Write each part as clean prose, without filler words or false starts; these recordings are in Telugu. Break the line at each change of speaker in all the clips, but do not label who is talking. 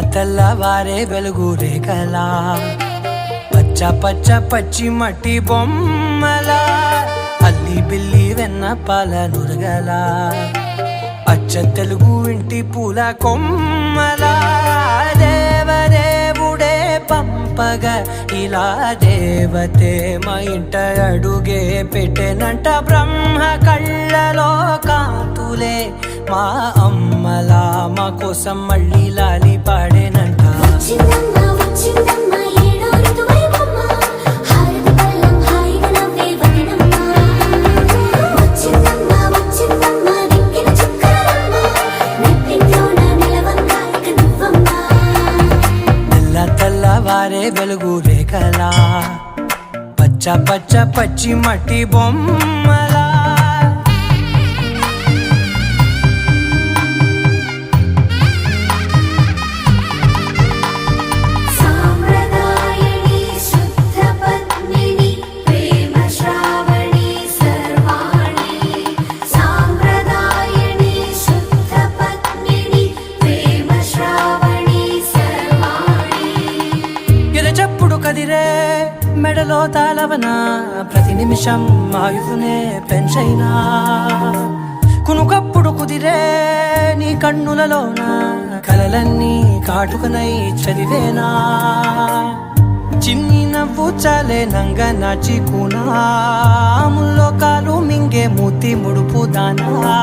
తెల్లవారే వెలుగు రేఖలా పచ్చ పచ్చ పచ్చి మట్టి బొమ్మలా అల్లి బిల్లి వెన్న పాల నురగలా అచ్చ తెలుగు ఇంటి పూల కొమ్మలా దేవదేవుడే పంపగా ఇలా దేవతే మా ఇంట అడుగే పెట్టెనంట బ్రహ్మ కళ్ళలో కాంతులే మా అమ్మలా మా కోసం మళ్ళీ లాలి పాడేనంట. తెల్లవారే వెలుగు రేఖలా పచ్చ పచ్చ పచ్చి మట్టి బొమ్మలా కదిరే మెడలో తాళవన ప్రతి నిమిషం ఆయువునే పెంచైనా కునుకప్పుడు కుదిరే నీ కన్నులలోన కలలన్నీ కాటుకనై చదివేనా చిన్ని నవ్వు చాలే నంగ నాచి కూనాముల్లో కాలు మింగే మూతి ముడుపు దానా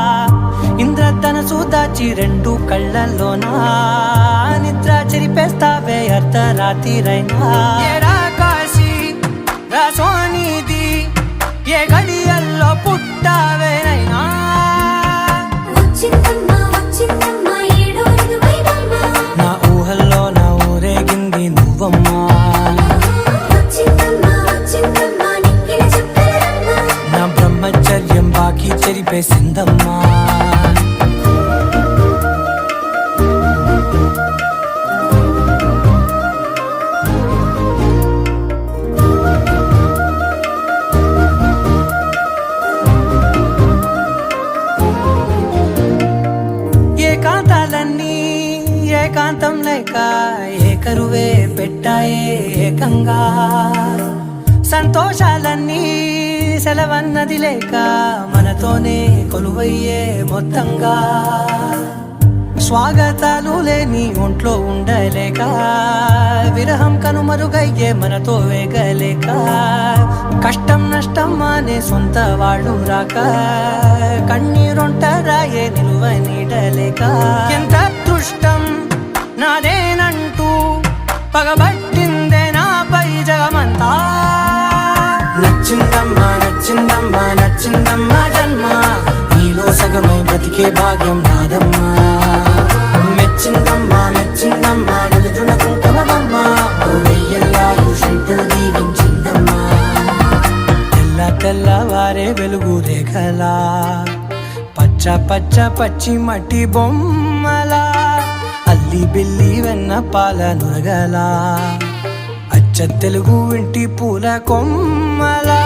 ఇంద్రధనసు దాచి రెండు కళ్ళల్లోనా నిద్ర చెరిపేస్తావే అర్ధరాత్రిరైనా కాశీ రాసోనిది ఏ గడియల్లో పుట్టావేనైనా నా ఊహల్లో నా ఊరేగింది నువ్వమ్మా నా బ్రహ్మచర్యం బాకీ చెరిపేసిందమ్మా. ఏకాంతాలన్నీ ఏకాంతం లేక ఏకరువే పెట్టాయే ఏకంగా సంతోషాలన్నీ సెలవన్నది లేక మనతోనే కొలువయ్యే మొత్తంగా స్వాగతాలు లేని ఒంట్లో ఉండలేక విరహం కనుమరుగయ్యే మనతో వేగలేక కష్టం నష్టం అనే సొంత వాళ్ళు రాక కన్నీరొంటరాయే నిలువ నీడలేక ఎంత అదృష్టం నాదేనంటూ పగబట్టిందే నాపై జగమంతా. నచ్చిందమ్మా నచ్చిందమ్మా నచ్చిందమ్మా జన్మ నీలో సగమై బ్రతికే భాగ్యం నాదమ్మా మెచ్చిందమ్మా మెచ్చిందమ్మా నిలుతున్న కుంకుమమ్మా వెయ్యల్లాలు శంకరు దీవించిందమ్మా. తెల్లవారే వెలుగు రేఖలా పచ్చ పచ్చ పచ్చి మట్టి బొమ్మలా అల్లి బిల్లి వెన్న పాల నురగలా అచ్చ తెలుగు ఇంటి పూల కొమ్మలా